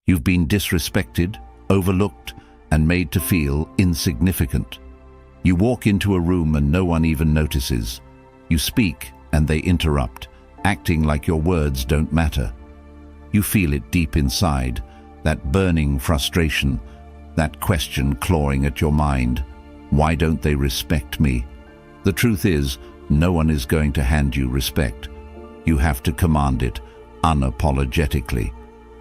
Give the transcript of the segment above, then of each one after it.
You've been disrespected, overlooked, and made to feel insignificant. You walk into a room and no one even notices. You speak and they interrupt, acting like your words don't matter. You feel it deep inside, that burning frustration, that question clawing at your mind. Why don't they respect me? The truth is, no one is going to hand you respect. You have to command it, unapologetically.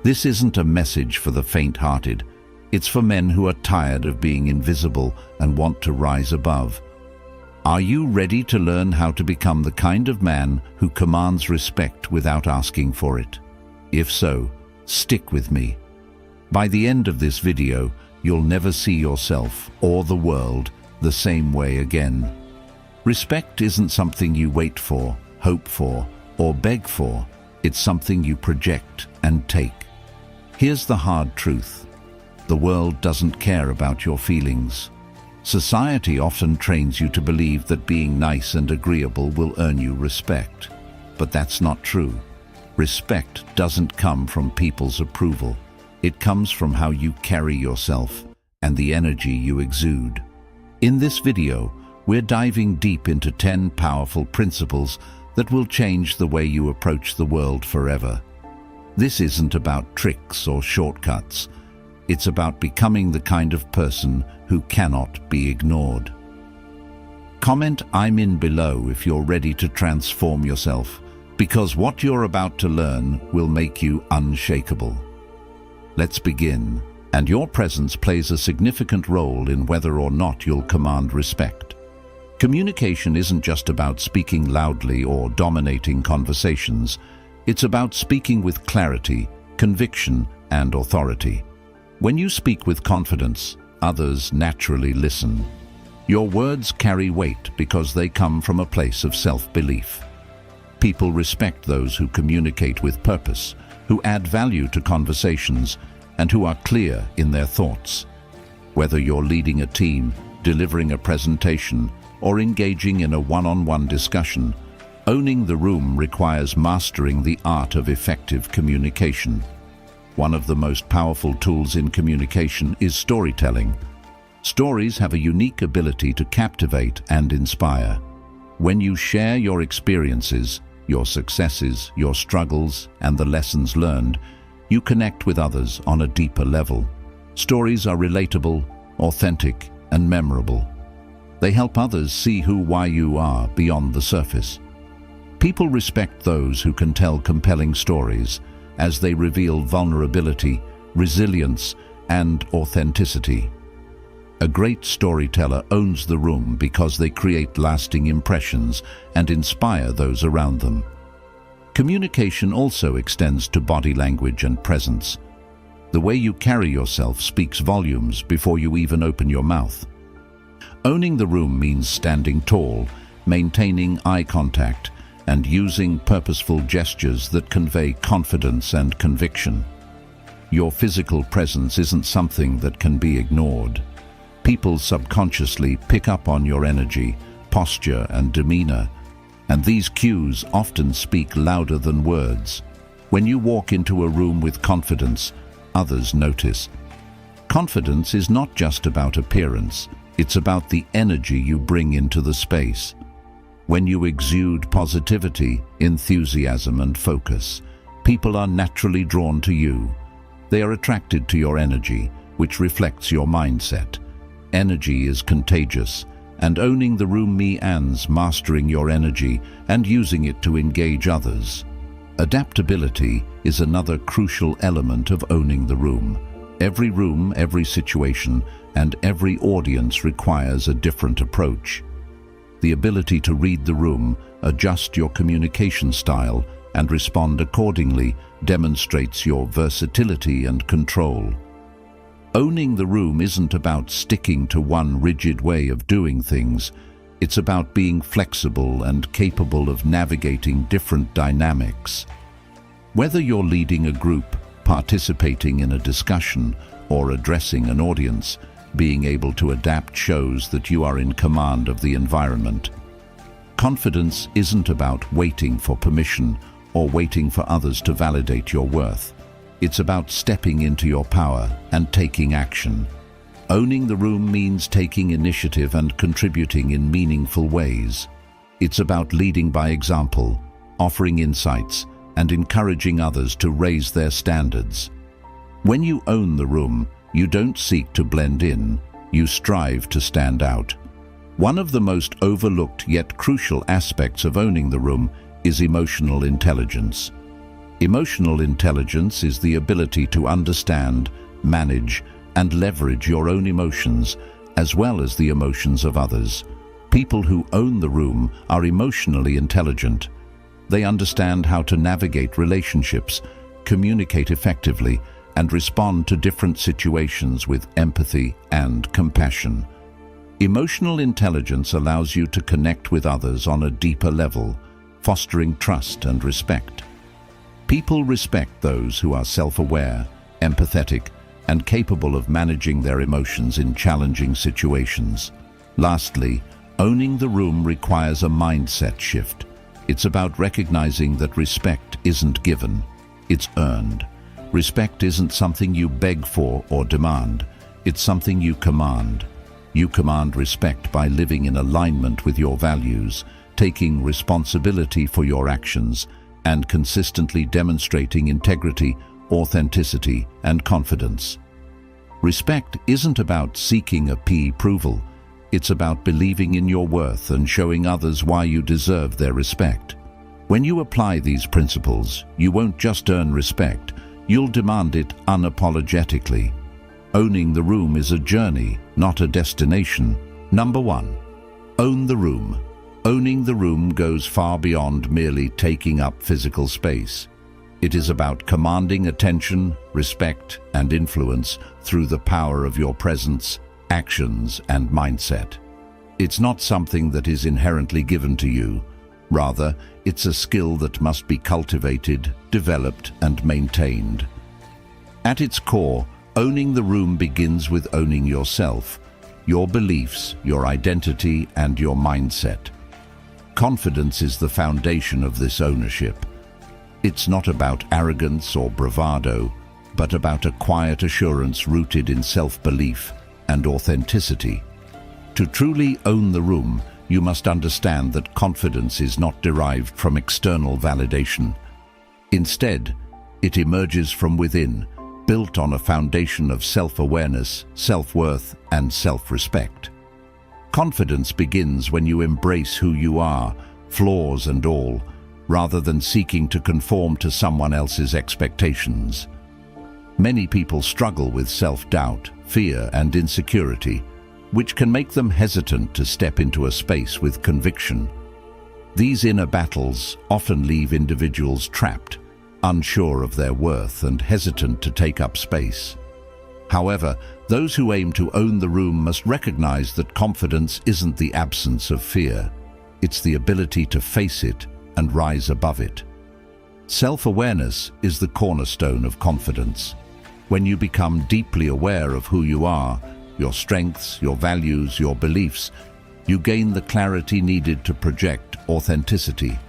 This isn't a message for the faint-hearted. It's for men who are tired of being invisible and want to rise above. Are you ready to learn how to become the kind of man who commands respect without asking for it? If so, stick with me. By the end of this video, you'll never see yourself or the world the same way again. Respect isn't something you wait for, hope for, or beg for. It's something you project and take. Here's the hard truth. The world doesn't care about your feelings. Society often trains you to believe that being nice and agreeable will earn you respect. But that's not true. Respect doesn't come from people's approval. It comes from how you carry yourself and the energy you exude. In this video, we're diving deep into 10 powerful principles that will change the way you approach the world forever. This isn't about tricks or shortcuts. It's about becoming the kind of person who cannot be ignored. Comment "I'm in" below if you're ready to transform yourself, because what you're about to learn will make you unshakable. Let's begin. And your presence plays a significant role in whether or not you'll command respect. Communication isn't just about speaking loudly or dominating conversations. It's about speaking with clarity, conviction, and authority. When you speak with confidence, others naturally listen. Your words carry weight because they come from a place of self-belief. People respect those who communicate with purpose, who add value to conversations, and who are clear in their thoughts. Whether you're leading a team, delivering a presentation, or engaging in a one-on-one discussion, owning the room requires mastering the art of effective communication. One of the most powerful tools in communication is storytelling. Stories have a unique ability to captivate and inspire. When you share your experiences, your successes, your struggles, and the lessons learned, you connect with others on a deeper level. Stories are relatable, authentic, and memorable. They help others see why you are beyond the surface. People respect those who can tell compelling stories, as they reveal vulnerability, resilience, and authenticity. A great storyteller owns the room because they create lasting impressions and inspire those around them. Communication also extends to body language and presence. The way you carry yourself speaks volumes before you even open your mouth. Owning the room means standing tall, maintaining eye contact, and using purposeful gestures that convey confidence and conviction. Your physical presence isn't something that can be ignored. People subconsciously pick up on your energy, posture, and demeanor, and these cues often speak louder than words. When you walk into a room with confidence, others notice. Confidence is not just about appearance, it's about the energy you bring into the space. When you exude positivity, enthusiasm, and focus, people are naturally drawn to you. They are attracted to your energy, which reflects your mindset. Energy is contagious, and owning the room means mastering your energy and using it to engage others. Adaptability is another crucial element of owning the room. Every room, every situation, and every audience requires a different approach. The ability to read the room, adjust your communication style, and respond accordingly demonstrates your versatility and control. Owning the room isn't about sticking to one rigid way of doing things. It's about being flexible and capable of navigating different dynamics. Whether you're leading a group, participating in a discussion, or addressing an audience, being able to adapt shows that you are in command of the environment. Confidence isn't about waiting for permission or waiting for others to validate your worth. It's about stepping into your power and taking action. Owning the room means taking initiative and contributing in meaningful ways. It's about leading by example, offering insights, and encouraging others to raise their standards. When you own the room, you don't seek to blend in, you strive to stand out. One of the most overlooked yet crucial aspects of owning the room is emotional intelligence. Emotional intelligence is the ability to understand, manage, and leverage your own emotions, as well as the emotions of others. People who own the room are emotionally intelligent. They understand how to navigate relationships, communicate effectively, and respond to different situations with empathy and compassion. Emotional intelligence allows you to connect with others on a deeper level, fostering trust and respect. People respect those who are self-aware, empathetic, and capable of managing their emotions in challenging situations. Lastly, owning the room requires a mindset shift. It's about recognizing that respect isn't given, it's earned. Respect isn't something you beg for or demand, it's something you command. You command respect by living in alignment with your values, taking responsibility for your actions, and consistently demonstrating integrity, authenticity, and confidence. Respect isn't about seeking approval. It's about believing in your worth and showing others why you deserve their respect. When you apply these principles, you won't just earn respect, you'll demand it unapologetically. Owning the room is a journey, not a destination. Number 1. Own the room. Owning the room goes far beyond merely taking up physical space. It is about commanding attention, respect, and influence through the power of your presence, actions, and mindset. It's not something that is inherently given to you. Rather, it's a skill that must be cultivated, developed, and maintained. At its core, owning the room begins with owning yourself, your beliefs, your identity, and your mindset. Confidence is the foundation of this ownership. It's not about arrogance or bravado, but about a quiet assurance rooted in self-belief and authenticity. To truly own the room, you must understand that confidence is not derived from external validation. Instead, it emerges from within, built on a foundation of self-awareness, self-worth, and self-respect. Confidence begins when you embrace who you are, flaws and all, rather than seeking to conform to someone else's expectations. Many people struggle with self-doubt, fear, and insecurity, which can make them hesitant to step into a space with conviction. These inner battles often leave individuals trapped, unsure of their worth and hesitant to take up space. However, those who aim to own the room must recognize that confidence isn't the absence of fear. It's the ability to face it and rise above it. Self-awareness is the cornerstone of confidence. When you become deeply aware of who you are, your strengths, your values, your beliefs, you gain the clarity needed to project authenticity.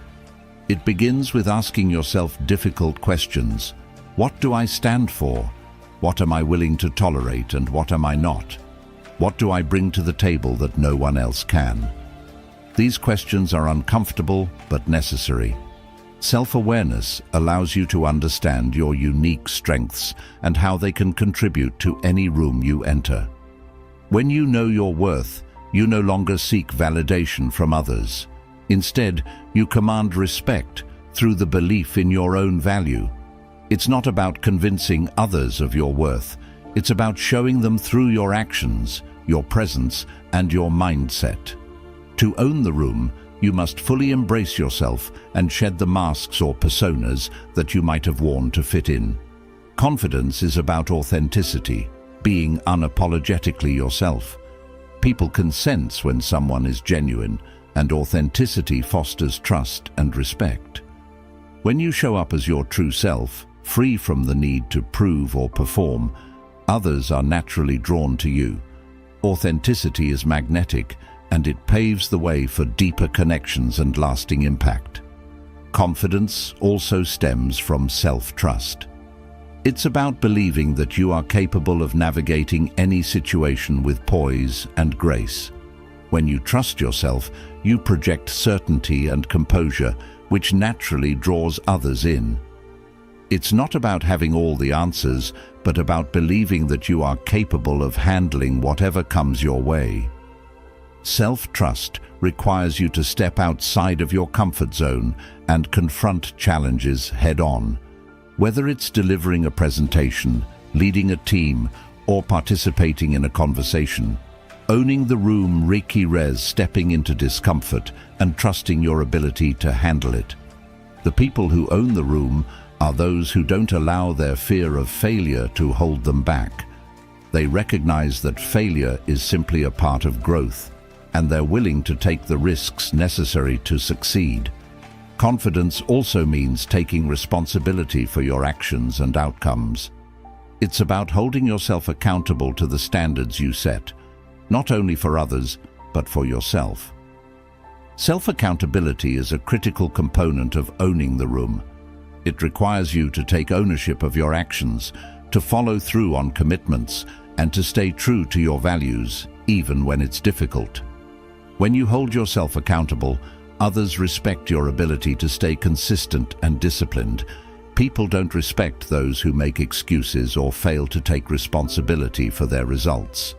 It begins with asking yourself difficult questions. What do I stand for? What am I willing to tolerate and what am I not? What do I bring to the table that no one else can? These questions are uncomfortable but necessary. Self-awareness allows you to understand your unique strengths and how they can contribute to any room you enter. When you know your worth, you no longer seek validation from others. Instead, you command respect through the belief in your own value. It's not about convincing others of your worth. It's about showing them through your actions, your presence, and your mindset. To own the room, you must fully embrace yourself and shed the masks or personas that you might have worn to fit in. Confidence is about authenticity, being unapologetically yourself. People can sense when someone is genuine, and authenticity fosters trust and respect. When you show up as your true self, free from the need to prove or perform, others are naturally drawn to you. Authenticity is magnetic, and it paves the way for deeper connections and lasting impact. Confidence also stems from self-trust. It's about believing that you are capable of navigating any situation with poise and grace. When you trust yourself, you project certainty and composure, which naturally draws others in. It's not about having all the answers, but about believing that you are capable of handling whatever comes your way. Self-trust requires you to step outside of your comfort zone and confront challenges head-on. Whether it's delivering a presentation, leading a team, or participating in a conversation, owning the room reiki-res, stepping into discomfort and trusting your ability to handle it. The people who own the room are those who don't allow their fear of failure to hold them back. They recognize that failure is simply a part of growth, and they're willing to take the risks necessary to succeed. Confidence also means taking responsibility for your actions and outcomes. It's about holding yourself accountable to the standards you set, not only for others, but for yourself. Self-accountability is a critical component of owning the room. It requires you to take ownership of your actions, to follow through on commitments, and to stay true to your values, even when it's difficult. When you hold yourself accountable, others respect your ability to stay consistent and disciplined. People don't respect those who make excuses or fail to take responsibility for their results.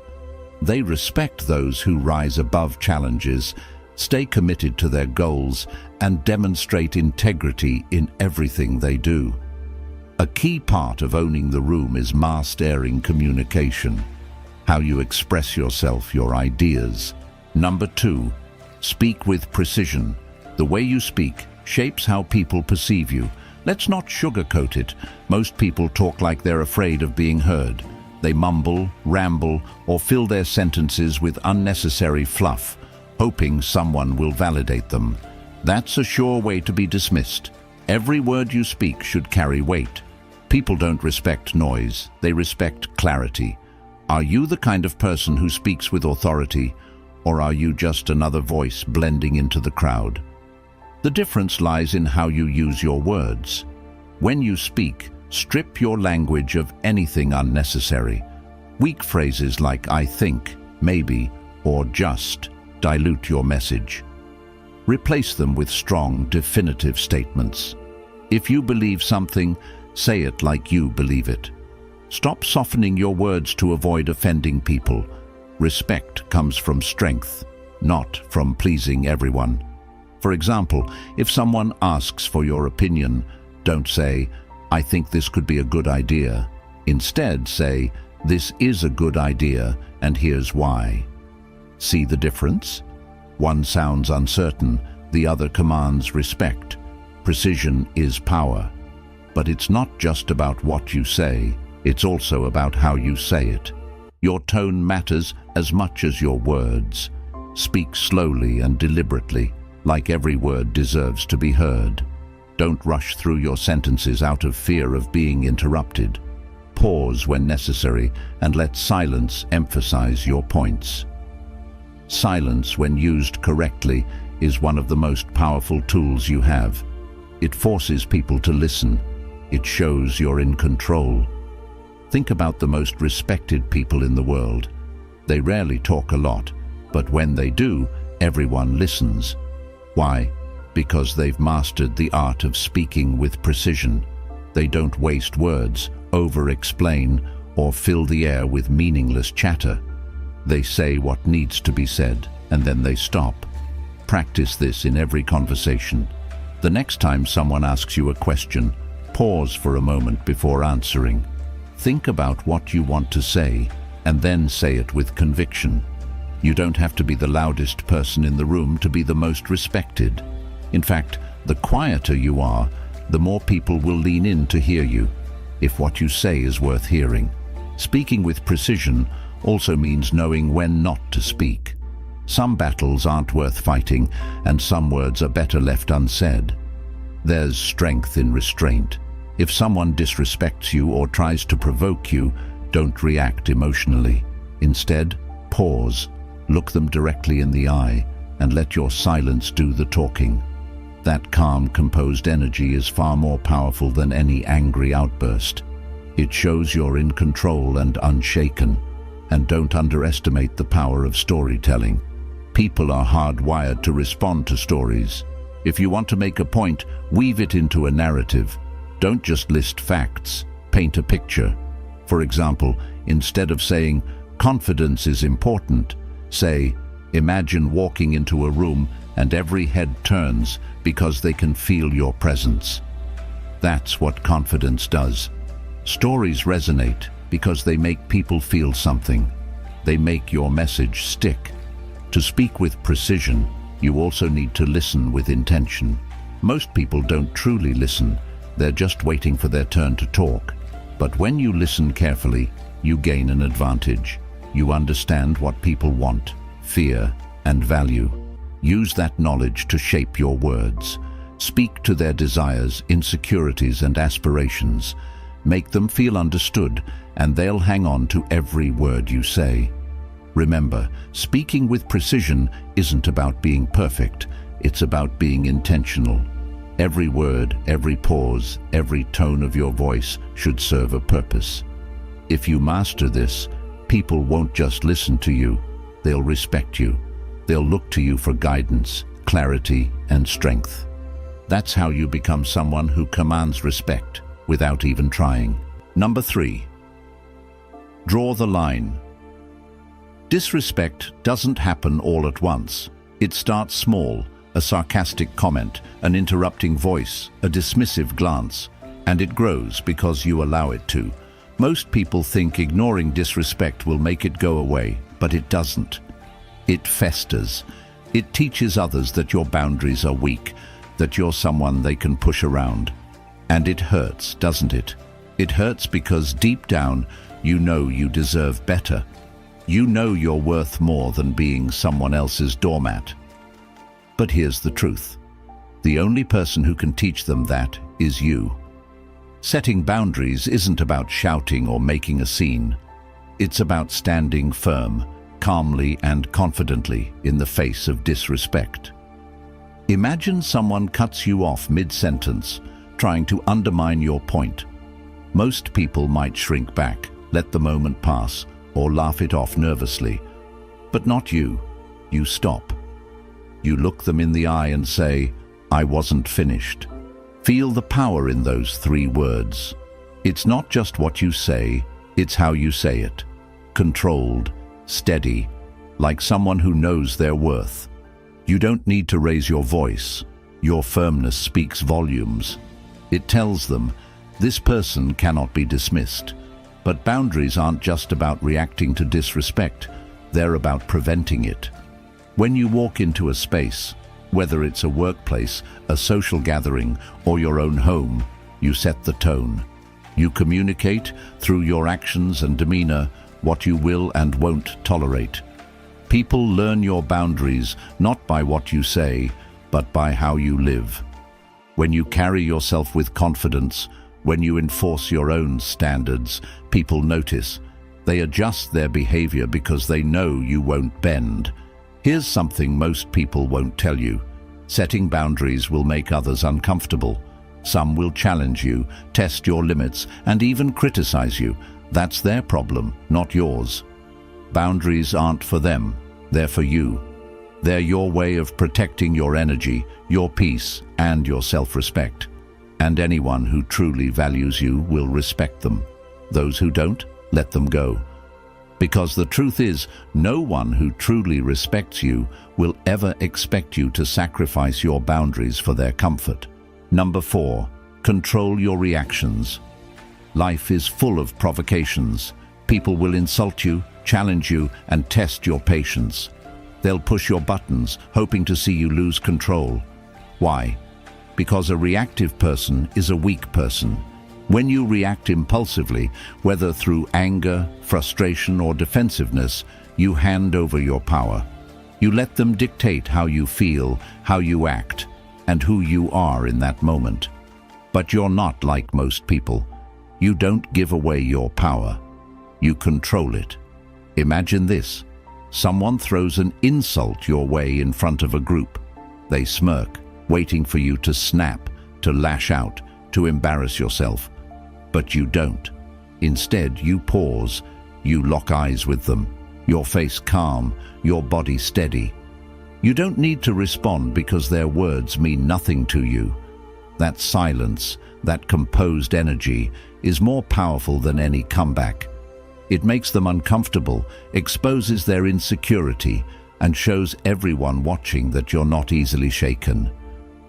They respect those who rise above challenges, stay committed to their goals, and demonstrate integrity in everything they do. A key part of owning the room is mastering communication, how you express yourself, your ideas. Number 2, speak with precision. The way you speak shapes how people perceive you. Let's not sugarcoat it. Most people talk like they're afraid of being heard. They mumble, ramble, or fill their sentences with unnecessary fluff, hoping someone will validate them. That's a sure way to be dismissed. Every word you speak should carry weight. People don't respect noise, they respect clarity. Are you the kind of person who speaks with authority, or are you just another voice blending into the crowd? The difference lies in how you use your words. When you speak, strip your language of anything unnecessary. Weak phrases like "I think," "maybe," or "just" dilute your message. Replace them with strong, definitive statements. If you believe something, say it like you believe it. Stop softening your words to avoid offending people. Respect comes from strength, not from pleasing everyone. For example, if someone asks for your opinion, don't say, "I think this could be a good idea." Instead, say, "This is a good idea, and here's why." See the difference? One sounds uncertain, the other commands respect. Precision is power. But it's not just about what you say, it's also about how you say it. Your tone matters as much as your words. Speak slowly and deliberately, like every word deserves to be heard. Don't rush through your sentences out of fear of being interrupted. Pause when necessary and let silence emphasize your points. Silence, when used correctly, is one of the most powerful tools you have. It forces people to listen. It shows you're in control. Think about the most respected people in the world. They rarely talk a lot, but when they do, everyone listens. Why? Because they've mastered the art of speaking with precision. They don't waste words, over-explain, or fill the air with meaningless chatter. They say what needs to be said, and then they stop. Practice this in every conversation. The next time someone asks you a question, pause for a moment before answering. Think about what you want to say, and then say it with conviction. You don't have to be the loudest person in the room to be the most respected. In fact, the quieter you are, the more people will lean in to hear you, if what you say is worth hearing. Speaking with precision also means knowing when not to speak. Some battles aren't worth fighting, and some words are better left unsaid. There's strength in restraint. If someone disrespects you or tries to provoke you, don't react emotionally. Instead, pause, look them directly in the eye, and let your silence do the talking. That calm, composed energy is far more powerful than any angry outburst. It shows you're in control and unshaken. And don't underestimate the power of storytelling. People are hardwired to respond to stories. If you want to make a point, weave it into a narrative. Don't just list facts, paint a picture. For example, instead of saying, "Confidence is important," say, "Imagine walking into a room and every head turns because they can feel your presence." That's what confidence does. Stories resonate because they make people feel something. They make your message stick. To speak with precision, you also need to listen with intention. Most people don't truly listen. They're just waiting for their turn to talk. But when you listen carefully, you gain an advantage. You understand what people want, fear, and value. Use that knowledge to shape your words. Speak to their desires, insecurities, and aspirations. Make them feel understood, and they'll hang on to every word you say. Remember, speaking with precision isn't about being perfect. It's about being intentional. Every word, every pause, every tone of your voice should serve a purpose. If you master this, people won't just listen to you, they'll respect you. They'll look to you for guidance, clarity, and strength. That's how you become someone who commands respect without even trying. Number 3. Draw the line. Disrespect doesn't happen all at once. It starts small. A sarcastic comment, an interrupting voice, a dismissive glance, and it grows because you allow it to. Most people think ignoring disrespect will make it go away, but it doesn't. It festers. It teaches others that your boundaries are weak, that you're someone they can push around. And it hurts, doesn't it? It hurts because deep down, you know you deserve better. You know you're worth more than being someone else's doormat. But here's the truth. The only person who can teach them that is you. Setting boundaries isn't about shouting or making a scene. It's about standing firm, calmly and confidently in the face of disrespect. Imagine someone cuts you off mid-sentence, trying to undermine your point. Most people might shrink back, let the moment pass, or laugh it off nervously. But not you. You stop. You look them in the eye and say, "I wasn't finished." Feel the power in those 3 words. It's not just what you say, it's how you say it. Controlled, steady, like someone who knows their worth. You don't need to raise your voice. Your firmness speaks volumes. It tells them, this person cannot be dismissed. But boundaries aren't just about reacting to disrespect, they're about preventing it. When you walk into a space, whether it's a workplace, a social gathering, or your own home, you set the tone. You communicate, through your actions and demeanor, what you will and won't tolerate. People learn your boundaries not by what you say, but by how you live. When you carry yourself with confidence, when you enforce your own standards, people notice. They adjust their behavior because they know you won't bend. Here's something most people won't tell you. Setting boundaries will make others uncomfortable. Some will challenge you, test your limits, and even criticize you. That's their problem, not yours. Boundaries aren't for them, they're for you. They're your way of protecting your energy, your peace, and your self-respect. And anyone who truly values you will respect them. Those who don't, let them go. Because the truth is, no one who truly respects you will ever expect you to sacrifice your boundaries for their comfort. Number 4, control your reactions. Life is full of provocations. People will insult you, challenge you, and test your patience. They'll push your buttons, hoping to see you lose control. Why? Because a reactive person is a weak person. When you react impulsively, whether through anger, frustration, or defensiveness, you hand over your power. You let them dictate how you feel, how you act, and who you are in that moment. But you're not like most people. You don't give away your power. You control it. Imagine this. Someone throws an insult your way in front of a group. They smirk, waiting for you to snap, to lash out, to embarrass yourself. But you don't. Instead, you pause, you lock eyes with them, your face calm, your body steady. You don't need to respond because their words mean nothing to you. That silence, that composed energy, is more powerful than any comeback. It makes them uncomfortable, exposes their insecurity, and shows everyone watching that you're not easily shaken.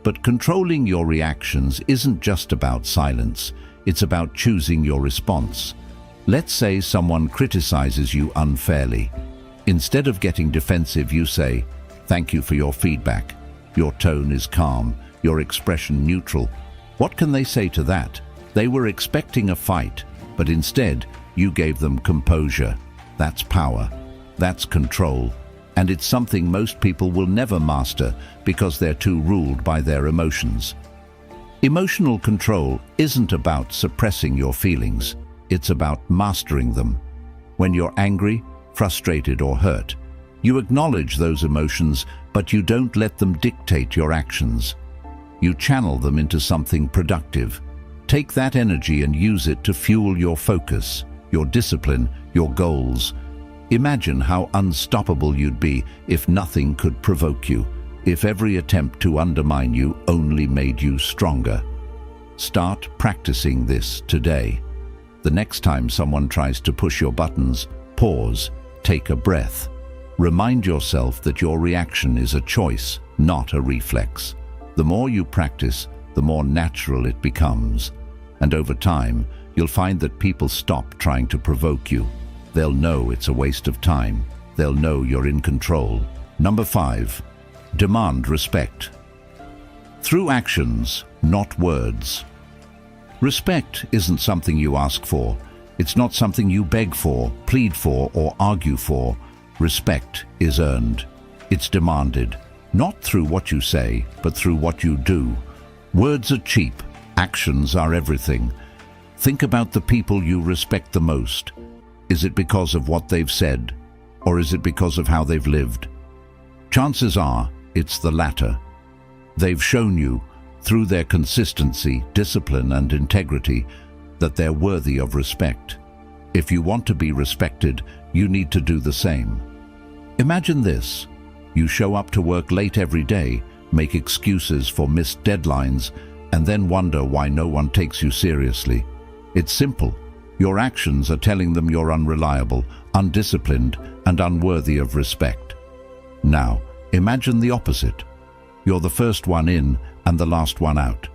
But controlling your reactions isn't just about silence, it's about choosing your response. Let's say someone criticizes you unfairly. Instead of getting defensive, you say, "Thank you for your feedback." Your tone is calm, your expression neutral. What can they say to that? They were expecting a fight, but instead you gave them composure. That's power. That's control. And it's something most people will never master because they're too ruled by their emotions. Emotional control isn't about suppressing your feelings. It's about mastering them. When you're angry, frustrated, or hurt, you acknowledge those emotions, but you don't let them dictate your actions. You channel them into something productive. Take that energy and use it to fuel your focus, your discipline, your goals. Imagine how unstoppable you'd be if nothing could provoke you, if every attempt to undermine you only made you stronger. Start practicing this today. The next time someone tries to push your buttons, pause, take a breath. Remind yourself that your reaction is a choice, not a reflex. The more you practice, the more natural it becomes. And over time, you'll find that people stop trying to provoke you. They'll know it's a waste of time. They'll know you're in control. Number 5, demand respect. Through actions, not words. Respect isn't something you ask for. It's not something you beg for, plead for, or argue for. Respect is earned. It's demanded, not through what you say, but through what you do. Words are cheap. Actions are everything. Think about the people you respect the most. Is it because of what they've said, or is it because of how they've lived? Chances are it's the latter. They've shown you, through their consistency, discipline, and integrity, that they're worthy of respect. If you want to be respected, you need to do the same. Imagine this. You show up to work late every day, make excuses for missed deadlines, and then wonder why no one takes you seriously. It's simple. Your actions are telling them you're unreliable, undisciplined, and unworthy of respect. Now, imagine the opposite. You're the first one in and the last one out.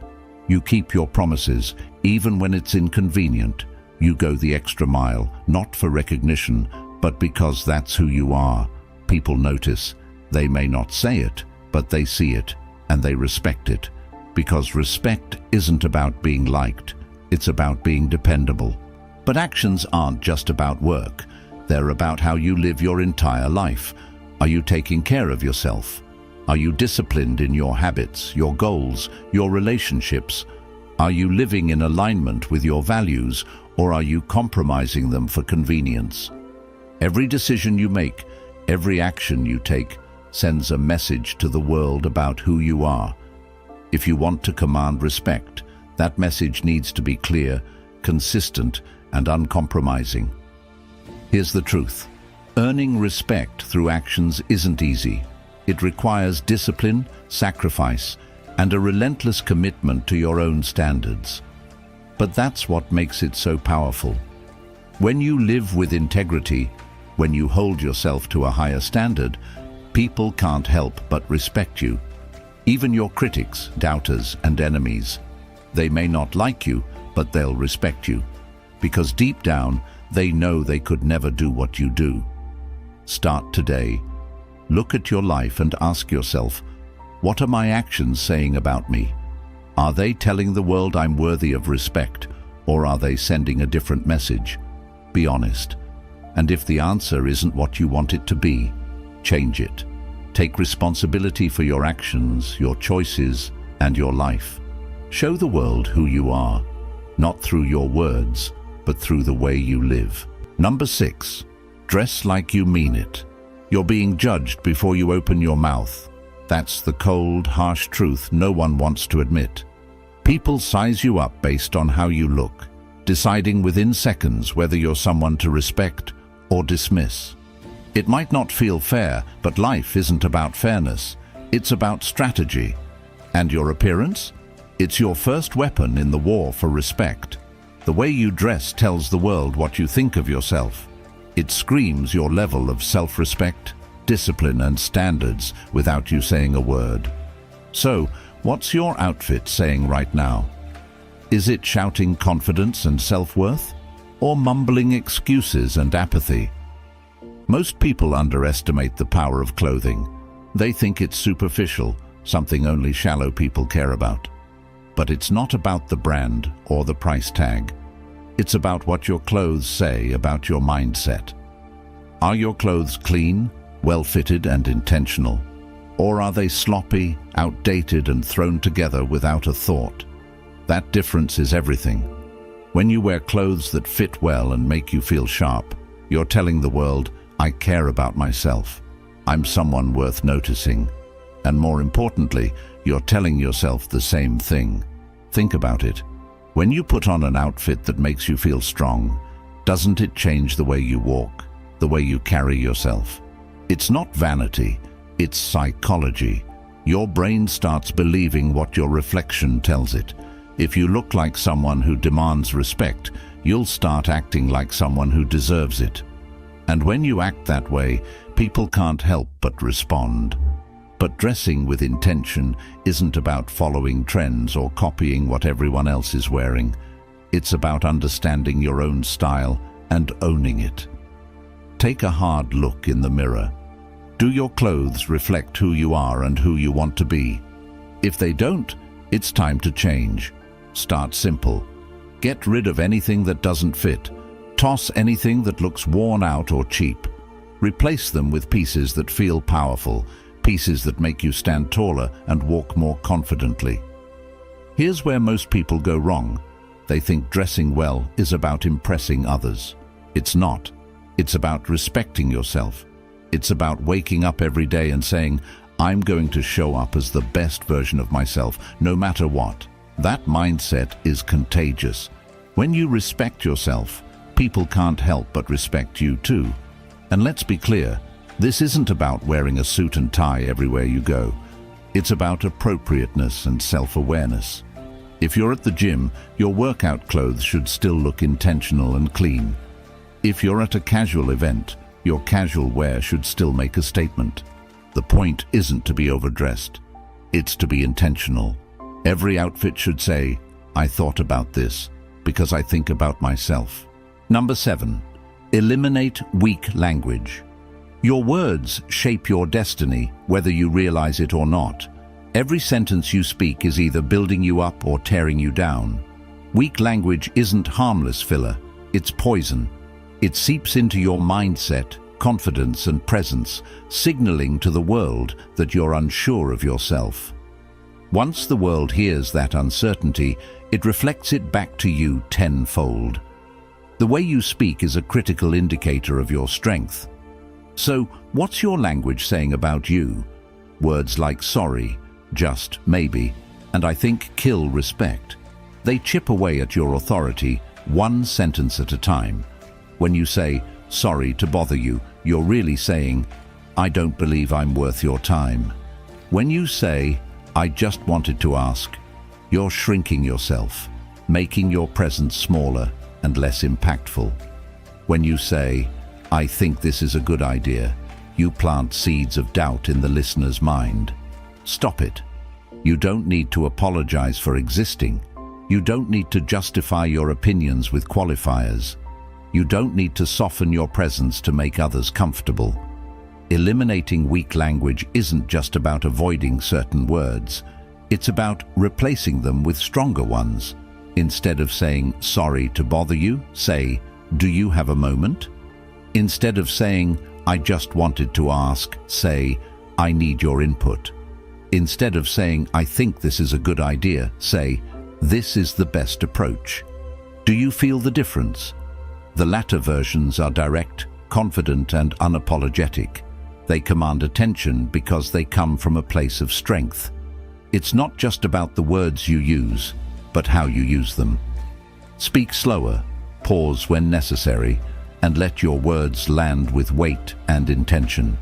You keep your promises, even when it's inconvenient. You go the extra mile, not for recognition, but because that's who you are. People notice. They may not say it, but they see it, and they respect it. Because respect isn't about being liked, it's about being dependable. But actions aren't just about work. They're about how you live your entire life. Are you taking care of yourself? Are you disciplined in your habits, your goals, your relationships? Are you living in alignment with your values, or are you compromising them for convenience? Every decision you make, every action you take, sends a message to the world about who you are. If you want to command respect, that message needs to be clear, consistent, and uncompromising. Here's the truth. Earning respect through actions isn't easy. It requires discipline, sacrifice, and a relentless commitment to your own standards. But that's what makes it so powerful. When you live with integrity, when you hold yourself to a higher standard, people can't help but respect you. Even your critics, doubters, and enemies. They may not like you, but they'll respect you. Because deep down, they know they could never do what you do. Start today. Look at your life and ask yourself, what are my actions saying about me? Are they telling the world I'm worthy of respect, or are they sending a different message? Be honest. And if the answer isn't what you want it to be, change it. Take responsibility for your actions, your choices, and your life. Show the world who you are, not through your words, but through the way you live. Number 6, dress like you mean it. You're being judged before you open your mouth. That's the cold, harsh truth no one wants to admit. People size you up based on how you look, deciding within seconds whether you're someone to respect or dismiss. It might not feel fair, but life isn't about fairness. It's about strategy. And your appearance? It's your first weapon in the war for respect. The way you dress tells the world what you think of yourself. It screams your level of self-respect, discipline, and standards without you saying a word. So, what's your outfit saying right now? Is it shouting confidence and self-worth, or mumbling excuses and apathy? Most people underestimate the power of clothing. They think it's superficial, something only shallow people care about. But it's not about the brand or the price tag. It's about what your clothes say about your mindset. Are your clothes clean, well-fitted, and intentional? Or are they sloppy, outdated, and thrown together without a thought? That difference is everything. When you wear clothes that fit well and make you feel sharp, you're telling the world, I care about myself. I'm someone worth noticing. And more importantly, you're telling yourself the same thing. Think about it. When you put on an outfit that makes you feel strong, doesn't it change the way you walk, the way you carry yourself? It's not vanity, it's psychology. Your brain starts believing what your reflection tells it. If you look like someone who demands respect, you'll start acting like someone who deserves it. And when you act that way, people can't help but respond. But dressing with intention isn't about following trends or copying what everyone else is wearing. It's about understanding your own style and owning it. Take a hard look in the mirror. Do your clothes reflect who you are and who you want to be? If they don't, it's time to change. Start simple. Get rid of anything that doesn't fit. Toss anything that looks worn out or cheap. Replace them with pieces that feel powerful, pieces that make you stand taller and walk more confidently. Here's where most people go wrong. They think dressing well is about impressing others. It's not. It's about respecting yourself. It's about waking up every day and saying, I'm going to show up as the best version of myself, no matter what. That mindset is contagious. When you respect yourself, people can't help but respect you too. And let's be clear, this isn't about wearing a suit and tie everywhere you go. It's about appropriateness and self-awareness. If you're at the gym, your workout clothes should still look intentional and clean. If you're at a casual event, your casual wear should still make a statement. The point isn't to be overdressed. It's to be intentional. Every outfit should say, I thought about this because I think about myself. Number 7, eliminate weak language. Your words shape your destiny, whether you realize it or not. Every sentence you speak is either building you up or tearing you down. Weak language isn't harmless filler, it's poison. It seeps into your mindset, confidence, and presence, signaling to the world that you're unsure of yourself. Once the world hears that uncertainty, it reflects it back to you tenfold. The way you speak is a critical indicator of your strength. So, what's your language saying about you? Words like sorry, just, maybe, and I think kill respect. They chip away at your authority, one sentence at a time. When you say, sorry to bother you, you're really saying, I don't believe I'm worth your time. When you say, I just wanted to ask, you're shrinking yourself, making your presence smaller and less impactful. When you say, I think this is a good idea, you plant seeds of doubt in the listener's mind. Stop it. You don't need to apologize for existing. You don't need to justify your opinions with qualifiers. You don't need to soften your presence to make others comfortable. Eliminating weak language isn't just about avoiding certain words. It's about replacing them with stronger ones. Instead of saying, sorry to bother you, say, do you have a moment? Instead of saying, I just wanted to ask, say, I need your input. Instead of saying, I think this is a good idea, say, this is the best approach. Do you feel the difference? The latter versions are direct, confident, and unapologetic. They command attention because they come from a place of strength. It's not just about the words you use, but how you use them. Speak slower, pause when necessary, and let your words land with weight and intention.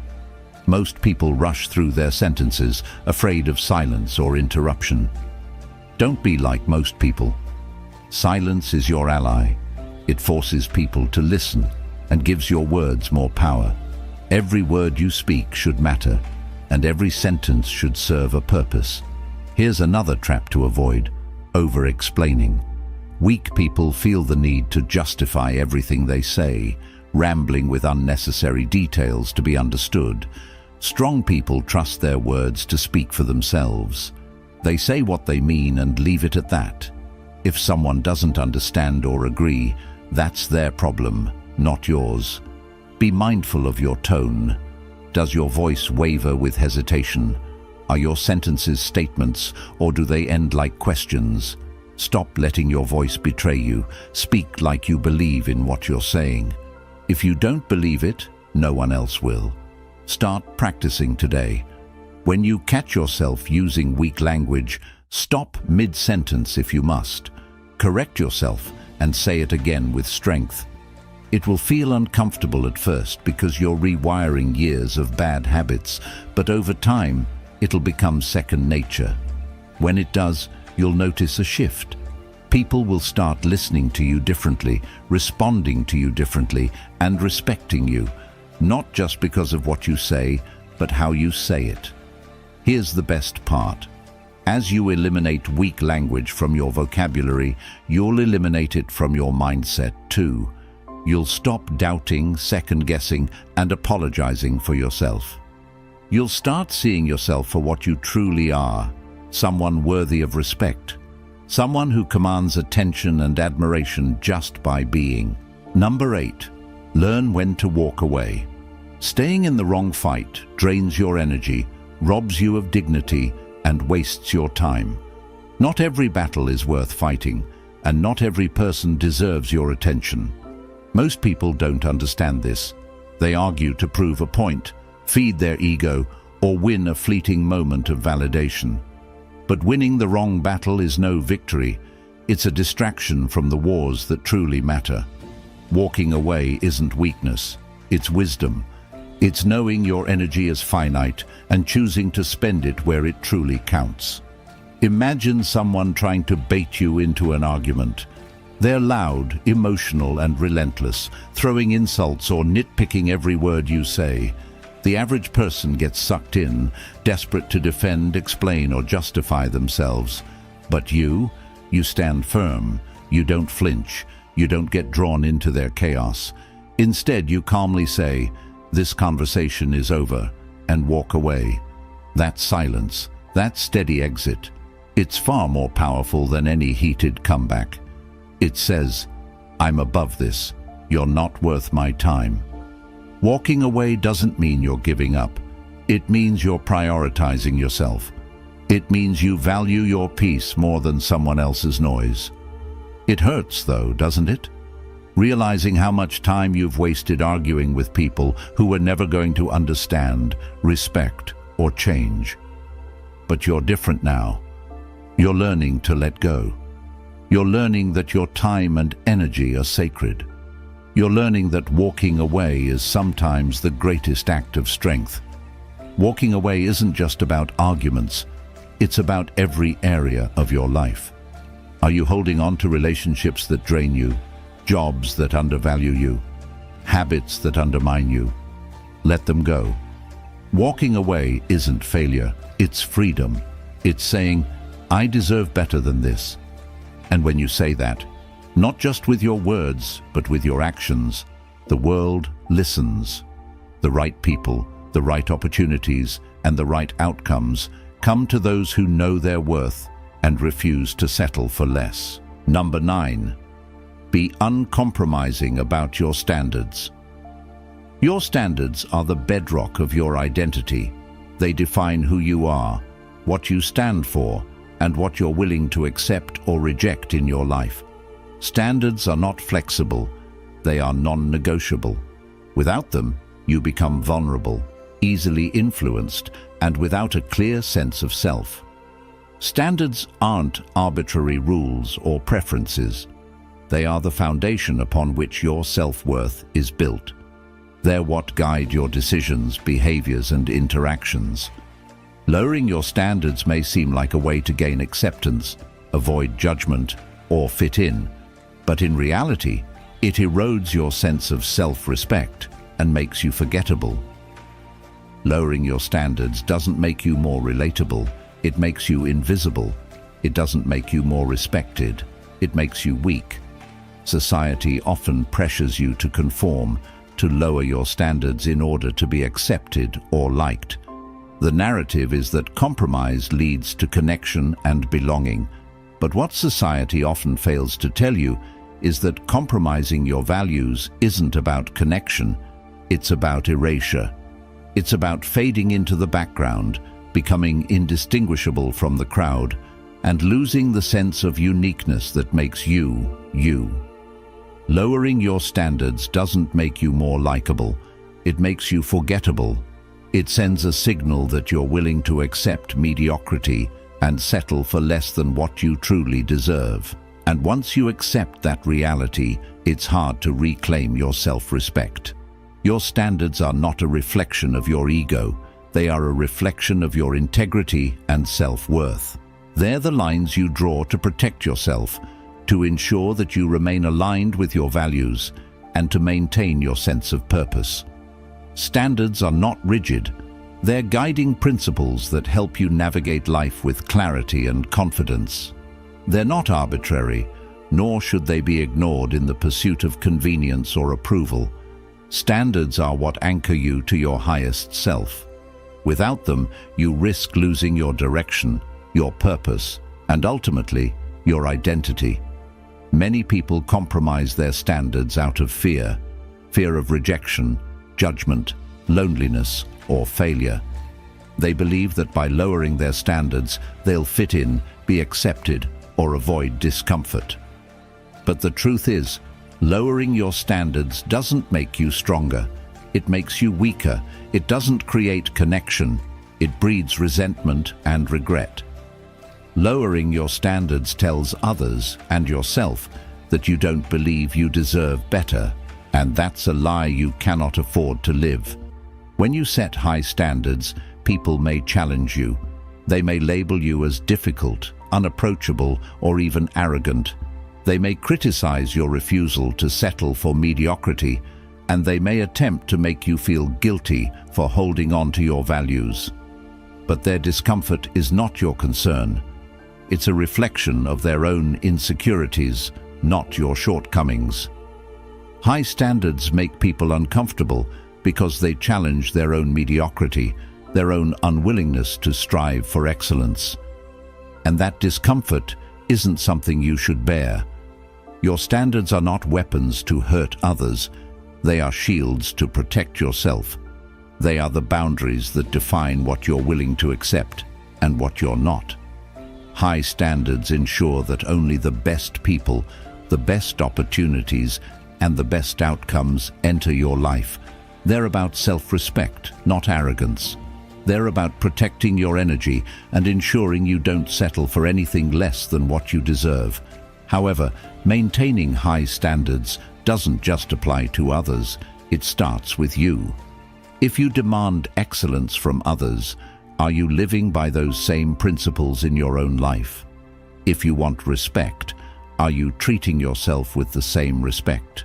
Most people rush through their sentences, afraid of silence or interruption. Don't be like most people. Silence is your ally. It forces people to listen and gives your words more power. Every word you speak should matter, and every sentence should serve a purpose. Here's another trap to avoid: over-explaining. Weak people feel the need to justify everything they say, rambling with unnecessary details to be understood. Strong people trust their words to speak for themselves. They say what they mean and leave it at that. If someone doesn't understand or agree, that's their problem, not yours. Be mindful of your tone. Does your voice waver with hesitation? Are your sentences statements, or do they end like questions? Stop letting your voice betray you. Speak like you believe in what you're saying. If you don't believe it, no one else will. Start practicing today. When you catch yourself using weak language, stop mid-sentence if you must. Correct yourself and say it again with strength. It will feel uncomfortable at first because you're rewiring years of bad habits, but over time, it'll become second nature. When it does, you'll notice a shift. People will start listening to you differently, responding to you differently, and respecting you, not just because of what you say, but how you say it. Here's the best part. As you eliminate weak language from your vocabulary, you'll eliminate it from your mindset too. You'll stop doubting, second-guessing, and apologizing for yourself. You'll start seeing yourself for what you truly are, someone worthy of respect, someone who commands attention and admiration just by being. Number 8, learn when to walk away. Staying in the wrong fight drains your energy, robs you of dignity, and wastes your time. Not every battle is worth fighting, and not every person deserves your attention. Most people don't understand this. They argue to prove a point, feed their ego, or win a fleeting moment of validation. But winning the wrong battle is no victory. It's a distraction from the wars that truly matter. Walking away isn't weakness, it's wisdom. It's knowing your energy is finite and choosing to spend it where it truly counts. Imagine someone trying to bait you into an argument. They're loud, emotional, and relentless, throwing insults or nitpicking every word you say. The average person gets sucked in, desperate to defend, explain, or justify themselves. But you stand firm. You don't flinch. You don't get drawn into their chaos. Instead, you calmly say, "This conversation is over," and walk away. That silence, that steady exit, it's far more powerful than any heated comeback. It says, "I'm above this. You're not worth my time." Walking away doesn't mean you're giving up. It means you're prioritizing yourself. It means you value your peace more than someone else's noise. It hurts though, doesn't it? Realizing how much time you've wasted arguing with people who were never going to understand, respect, or change. But you're different now. You're learning to let go. You're learning that your time and energy are sacred. You're learning that walking away is sometimes the greatest act of strength. Walking away isn't just about arguments. It's about every area of your life. Are you holding on to relationships that drain you? Jobs that undervalue you? Habits that undermine you? Let them go. Walking away isn't failure, it's freedom. It's saying, "I deserve better than this." And when you say that, not just with your words, but with your actions, the world listens. The right people, the right opportunities, and the right outcomes come to those who know their worth and refuse to settle for less. Number 9. Be uncompromising about your standards. Your standards are the bedrock of your identity. They define who you are, what you stand for, and what you're willing to accept or reject in your life. Standards are not flexible, they are non-negotiable. Without them, you become vulnerable, easily influenced, and without a clear sense of self. Standards aren't arbitrary rules or preferences. They are the foundation upon which your self-worth is built. They're what guide your decisions, behaviors, and interactions. Lowering your standards may seem like a way to gain acceptance, avoid judgment, or fit in, but in reality, it erodes your sense of self-respect and makes you forgettable. Lowering your standards doesn't make you more relatable, it makes you invisible. It doesn't make you more respected, it makes you weak. Society often pressures you to conform, to lower your standards in order to be accepted or liked. The narrative is that compromise leads to connection and belonging, but what society often fails to tell you is that compromising your values isn't about connection, it's about erasure. It's about fading into the background, becoming indistinguishable from the crowd, and losing the sense of uniqueness that makes you, you. Lowering your standards doesn't make you more likable, it makes you forgettable. It sends a signal that you're willing to accept mediocrity and settle for less than what you truly deserve. And once you accept that reality, it's hard to reclaim your self-respect. Your standards are not a reflection of your ego, they are a reflection of your integrity and self-worth. They're the lines you draw to protect yourself, to ensure that you remain aligned with your values, and to maintain your sense of purpose. Standards are not rigid, they're guiding principles that help you navigate life with clarity and confidence. They're not arbitrary, nor should they be ignored in the pursuit of convenience or approval. Standards are what anchor you to your highest self. Without them, you risk losing your direction, your purpose, and ultimately, your identity. Many people compromise their standards out of fear of rejection, judgment, loneliness, or failure. They believe that by lowering their standards, they'll fit in, be accepted, or avoid discomfort. But the truth is, lowering your standards doesn't make you stronger. It makes you weaker. It doesn't create connection. It breeds resentment and regret. Lowering your standards tells others and yourself that you don't believe you deserve better, and that's a lie you cannot afford to live. When you set high standards, people may challenge you. They may label you as difficult, unapproachable, or even arrogant. They may criticize your refusal to settle for mediocrity, and they may attempt to make you feel guilty for holding on to your values. But their discomfort is not your concern. It's a reflection of their own insecurities, not your shortcomings. High standards make people uncomfortable because they challenge their own mediocrity, their own unwillingness to strive for excellence. And that discomfort isn't something you should bear. Your standards are not weapons to hurt others. They are shields to protect yourself. They are the boundaries that define what you're willing to accept and what you're not. High standards ensure that only the best people, the best opportunities, and the best outcomes enter your life. They're about self-respect, not arrogance. They're about protecting your energy and ensuring you don't settle for anything less than what you deserve. However, maintaining high standards doesn't just apply to others, it starts with you. If you demand excellence from others, are you living by those same principles in your own life? If you want respect, are you treating yourself with the same respect?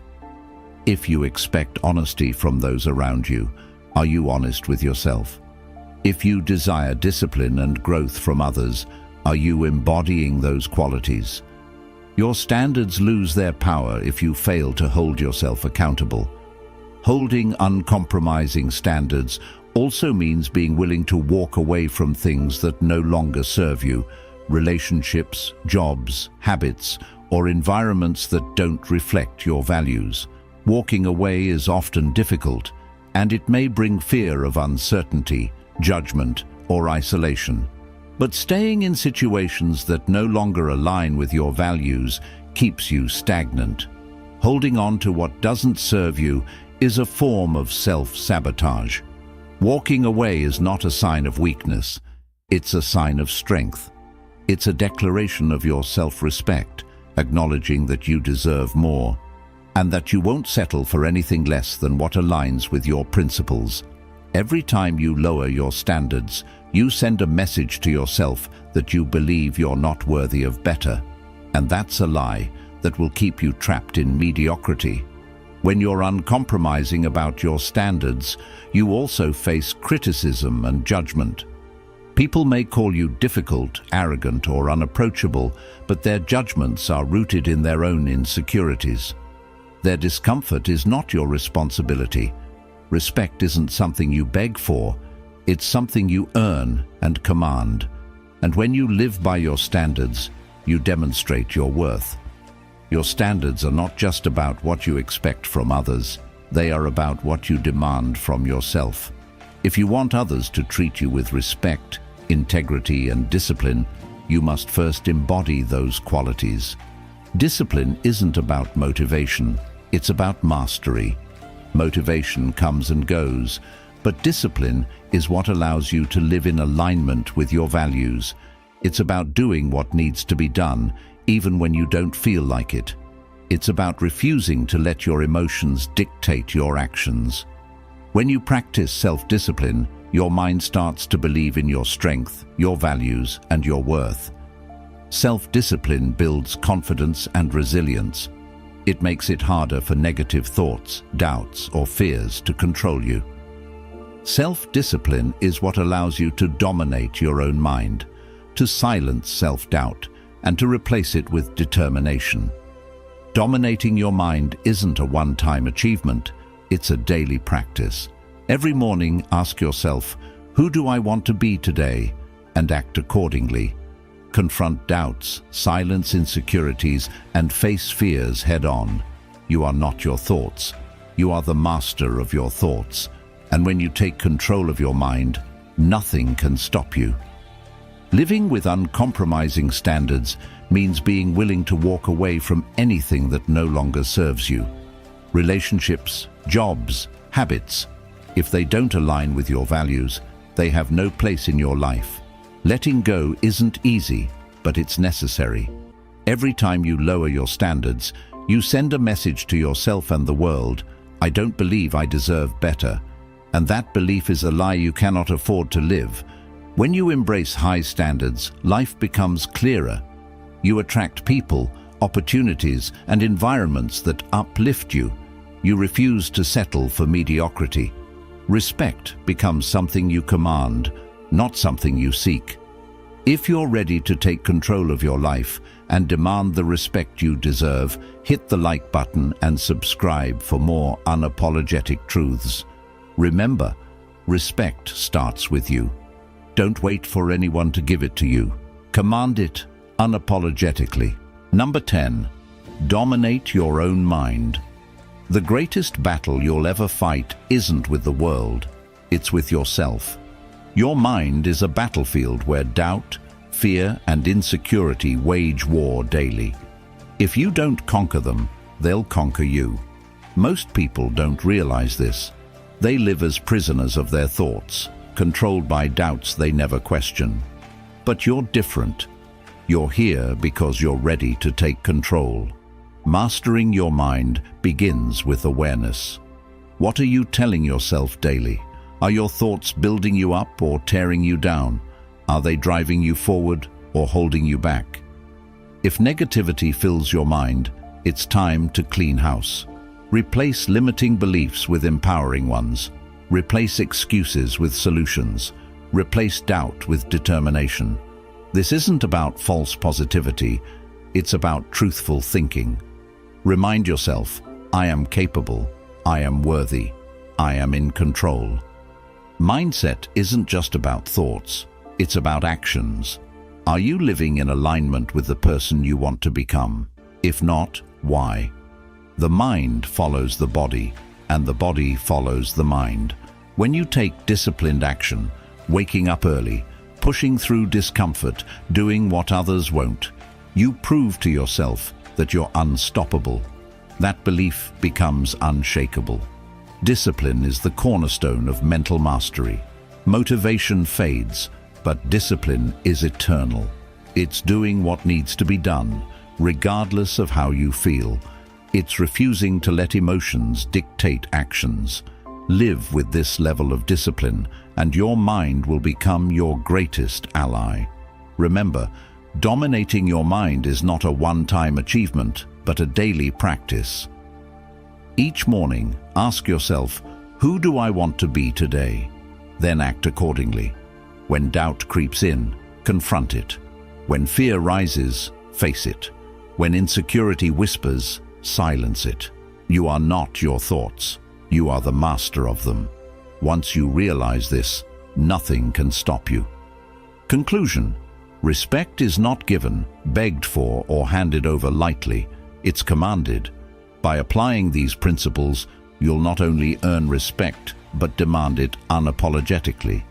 If you expect honesty from those around you, are you honest with yourself? If you desire discipline and growth from others, are you embodying those qualities? Your standards lose their power if you fail to hold yourself accountable. Holding uncompromising standards also means being willing to walk away from things that no longer serve you, relationships, jobs, habits, or environments that don't reflect your values. Walking away is often difficult, and it may bring fear of uncertainty, judgment, or isolation. But staying in situations that no longer align with your values keeps you stagnant. Holding on to what doesn't serve you is a form of self-sabotage. Walking away is not a sign of weakness, it's a sign of strength. It's a declaration of your self-respect acknowledging that you deserve more, and that you won't settle for anything less than what aligns with your principles. Every time you lower your standards, you send a message to yourself that you believe you're not worthy of better. And that's a lie that will keep you trapped in mediocrity. When you're uncompromising about your standards, you also face criticism and judgment. People may call you difficult, arrogant, or unapproachable, but their judgments are rooted in their own insecurities. Their discomfort is not your responsibility. Respect isn't something you beg for, it's something you earn and command. And when you live by your standards, you demonstrate your worth. Your standards are not just about what you expect from others, they are about what you demand from yourself. If you want others to treat you with respect, integrity, and discipline, you must first embody those qualities. Discipline isn't about motivation, it's about mastery. Motivation comes and goes, but discipline is what allows you to live in alignment with your values. It's about doing what needs to be done, even when you don't feel like it. It's about refusing to let your emotions dictate your actions. When you practice self-discipline, your mind starts to believe in your strength, your values, and your worth. Self-discipline builds confidence and resilience. It makes it harder for negative thoughts, doubts, or fears to control you. Self-discipline is what allows you to dominate your own mind, to silence self-doubt, and to replace it with determination. Dominating your mind isn't a one-time achievement, it's a daily practice. Every morning, ask yourself, who do I want to be today? And act accordingly. Confront doubts, silence insecurities, and face fears head-on. You are not your thoughts. You are the master of your thoughts. And when you take control of your mind, nothing can stop you. Living with uncompromising standards means being willing to walk away from anything that no longer serves you. Relationships, jobs, habits. If they don't align with your values, they have no place in your life. Letting go isn't easy, but it's necessary. Every time you lower your standards, you send a message to yourself and the world, I don't believe I deserve better. And that belief is a lie you cannot afford to live. When you embrace high standards, life becomes clearer. You attract people, opportunities, and environments that uplift you. You refuse to settle for mediocrity. Respect becomes something you command, not something you seek. If you're ready to take control of your life and demand the respect you deserve, hit the like button and subscribe for more unapologetic truths. Remember, respect starts with you. Don't wait for anyone to give it to you. Command it unapologetically. Number 10. Dominate your own mind. The greatest battle you'll ever fight isn't with the world, it's with yourself. Your mind is a battlefield where doubt, fear, and insecurity wage war daily. If you don't conquer them, they'll conquer you. Most people don't realize this. They live as prisoners of their thoughts, controlled by doubts they never question. But you're different. You're here because you're ready to take control. Mastering your mind begins with awareness. What are you telling yourself daily? Are your thoughts building you up or tearing you down? Are they driving you forward or holding you back? If negativity fills your mind, it's time to clean house. Replace limiting beliefs with empowering ones. Replace excuses with solutions. Replace doubt with determination. This isn't about false positivity, it's about truthful thinking. Remind yourself, I am capable, I am worthy, I am in control. Mindset isn't just about thoughts, it's about actions. Are you living in alignment with the person you want to become? If not, why? The mind follows the body, and the body follows the mind. When you take disciplined action, waking up early, pushing through discomfort, doing what others won't, you prove to yourself that you're unstoppable. That belief becomes unshakable. Discipline is the cornerstone of mental mastery. Motivation fades, but discipline is eternal. It's doing what needs to be done, regardless of how you feel. It's refusing to let emotions dictate actions. Live with this level of discipline, and your mind will become your greatest ally. Remember, dominating your mind is not a one-time achievement, but a daily practice. Each morning, ask yourself, who do I want to be today? Then act accordingly. When doubt creeps in, confront it. When fear rises, face it. When insecurity whispers, silence it. You are not your thoughts. You are the master of them. Once you realize this, nothing can stop you. Conclusion: respect is not given, begged for, or handed over lightly. It's commanded. By applying these principles, you'll not only earn respect, but demand it unapologetically.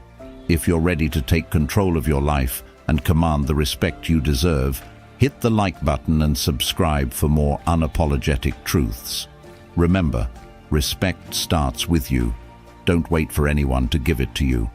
If you're ready to take control of your life and command the respect you deserve, hit the like button and subscribe for more unapologetic truths. Remember, respect starts with you. Don't wait for anyone to give it to you.